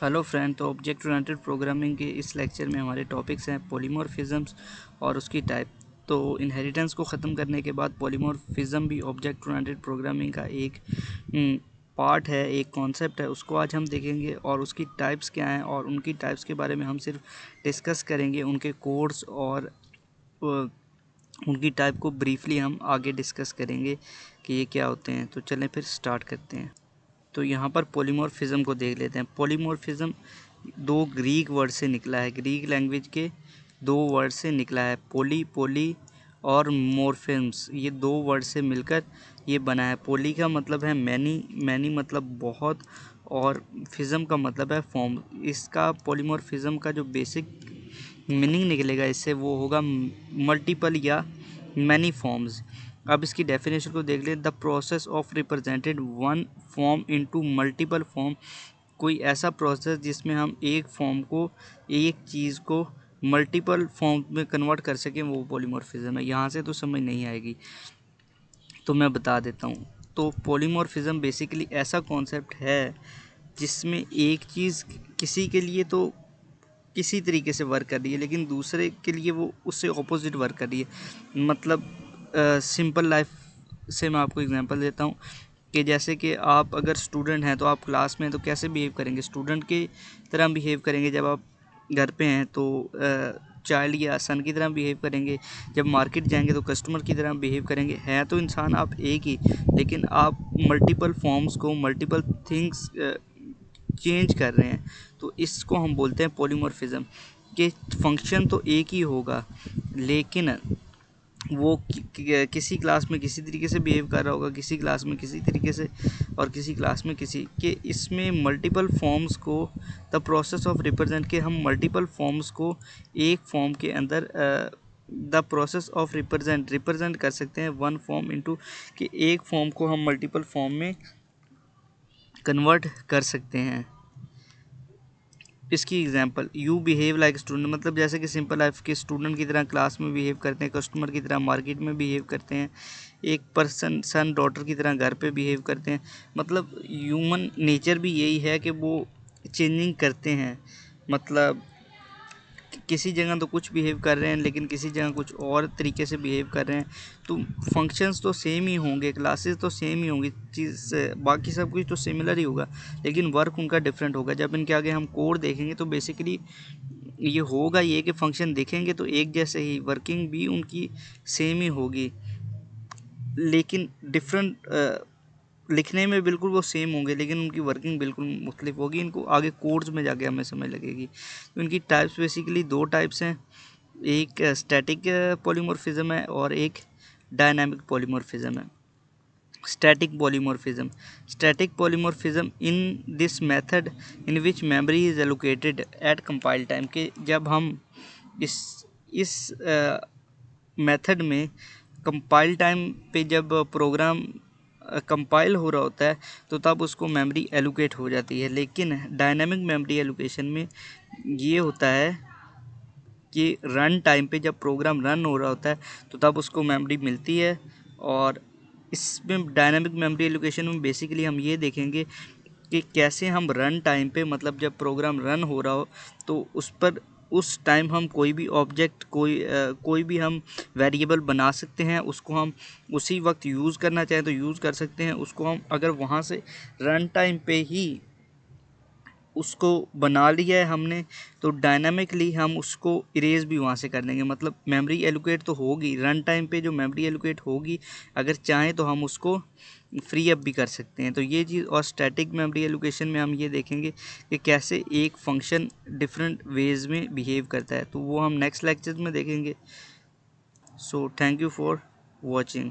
Hello friend, तो object oriented programming के इस लेक्चर में हमारे टॉपिक्स हैं पॉलीमॉर्फिज्म्स और उसकी टाइप। तो इनहेरिटेंस को ख़त्म करने के बाद पॉलीमॉर्फिज्म भी ऑब्जेक्ट ओरिएंटेड प्रोग्रामिंग का एक पार्ट है, एक कॉन्सेप्ट है। उसको आज हम देखेंगे और उसकी टाइप्स क्या हैं और उनकी टाइप्स के बारे में हम सिर्फ डिस्कस करेंगे, उनके कोड्स और उनकी टाइप को ब्रीफली हम आगे डिस्कस करेंगे कि ये क्या होते हैं। तो चलें फिर स्टार्ट करते हैं। तो यहाँ पर पॉलीमॉर्फिज्म को देख लेते हैं। पॉलीमॉर्फिज्म दो ग्रीक वर्ड से निकला है, ग्रीक लैंग्वेज के दो वर्ड से निकला है, पोली और मॉर्फिम्स, ये दो वर्ड से मिलकर ये बना है। पोली का मतलब है मैनी मतलब बहुत, और फिज्म का मतलब है फॉर्म। इसका पॉलीमॉर्फिज्म का जो बेसिक मीनिंग निकलेगा इससे वो होगा मल्टीपल या मैनी फॉर्म्स। अब इसकी डेफिनेशन को देख लें। The process of represented one form into multiple form, कोई ऐसा प्रोसेस जिसमें हम एक फॉर्म को, एक चीज़ को मल्टीपल फॉर्म में कन्वर्ट कर सकें, वो पॉलीमॉर्फिज्म है। यहाँ से तो समझ नहीं आएगी तो मैं बता देता हूँ। तो पॉलीमॉर्फिज्म बेसिकली ऐसा कॉन्सेप्ट है जिसमें एक चीज़ किसी के लिए तो किसी तरीके से वर्क कर रही है, लेकिन दूसरे के लिए वो उससे ऑपोजिट वर्क कर रही है। मतलब सिंपल लाइफ से मैं आपको एग्जांपल देता हूँ कि जैसे कि आप अगर स्टूडेंट हैं तो आप क्लास में हैं तो कैसे बिहेव करेंगे, स्टूडेंट की तरह बिहेव करेंगे। जब आप घर पे हैं तो चाइल्ड या सन की तरह बिहेव करेंगे। जब मार्केट जाएंगे तो कस्टमर की तरह बिहेव करेंगे। हैं तो इंसान आप एक ही, लेकिन आप मल्टीपल फॉर्म्स को, मल्टीपल थिंग्स चेंज कर रहे हैं। तो इसको हम बोलते हैं पॉलीमॉर्फिज्म। कि फंक्शन तो एक ही होगा, लेकिन वो किसी क्लास में किसी तरीके से बिहेव कर रहा होगा, किसी क्लास में किसी तरीके से, और किसी क्लास में किसी के। इसमें मल्टीपल फॉर्म्स को, द प्रोसेस ऑफ रिप्रेजेंट के हम मल्टीपल फॉर्म्स को एक फॉर्म के अंदर द प्रोसेस ऑफ रिप्रेजेंट कर सकते हैं वन फॉर्म इनटू, कि एक फॉर्म को हम मल्टीपल फॉर्म में कन्वर्ट कर सकते हैं। इसकी example, you behave like student, मतलब जैसे कि सिंपल लाइफ के स्टूडेंट की तरह क्लास में बिहेव करते हैं, कस्टमर की तरह मार्केट में बिहेव करते हैं, एक पर्सन सन डॉटर की तरह घर पे बिहेव करते हैं। मतलब ह्यूमन नेचर भी यही है कि वो चेंजिंग करते हैं। मतलब किसी जगह तो कुछ बिहेव कर रहे हैं, लेकिन किसी जगह कुछ और तरीके से बिहेव कर रहे हैं। तो फंक्शंस तो सेम ही होंगे, क्लासेस तो सेम ही होंगी, चीज़ बाकी सब कुछ तो सिमिलर ही होगा, लेकिन वर्क उनका डिफरेंट होगा। जब इनके आगे हम कोड देखेंगे तो बेसिकली ये होगा ये कि फंक्शन देखेंगे तो एक जैसे ही, वर्किंग भी उनकी सेम ही होगी, लेकिन डिफरेंट, लिखने में बिल्कुल वो सेम होंगे, लेकिन उनकी वर्किंग बिल्कुल मुख्तलिफ होगी। इनको आगे कोड्स में जाके हमें समझ लगेगी। तो इनकी टाइप्स बेसिकली दो टाइप्स हैं, एक स्टैटिक पॉलीमॉर्फिज्म है और एक डायनामिक पॉलीमॉर्फिज्म है। Static polymorphism in this method in which memory is allocated eight compile time, के जब हम इस मेथड में कंपाइल टाइम पे जब प्रोग्राम कंपाइल हो रहा होता है तो तब उसको मेमोरी एलोकेट हो जाती है। लेकिन डायनामिक मेमोरी एलोकेशन में ये होता है कि रन टाइम पे जब प्रोग्राम रन हो रहा होता है तो तब उसको मेमोरी मिलती है। और इसमें डायनामिक मेमोरी एलोकेशन में बेसिकली हम ये देखेंगे कि कैसे हम रन टाइम पे, मतलब जब प्रोग्राम रन हो रहा हो तो उस पर उस टाइम हम कोई भी ऑब्जेक्ट, कोई भी हम वेरिएबल बना सकते हैं। उसको हम उसी वक्त यूज़ करना चाहें तो यूज़ कर सकते हैं। उसको हम अगर वहाँ से रन टाइम पे ही उसको बना लिया है हमने, तो डायनामिकली हम उसको इरेज भी वहाँ से कर देंगे। मतलब मेमोरी एलोकेट तो होगी रन टाइम पे, जो मेमोरी एलोकेट होगी अगर चाहें तो हम उसको फ्री अप भी कर सकते हैं। तो ये चीज़, और स्टैटिक मेमोरी एलोकेशन में हम ये देखेंगे कि कैसे एक फंक्शन डिफरेंट वेज में बिहेव करता है। तो वो हम नेक्स्ट लेक्चर में देखेंगे। So thank you for watching.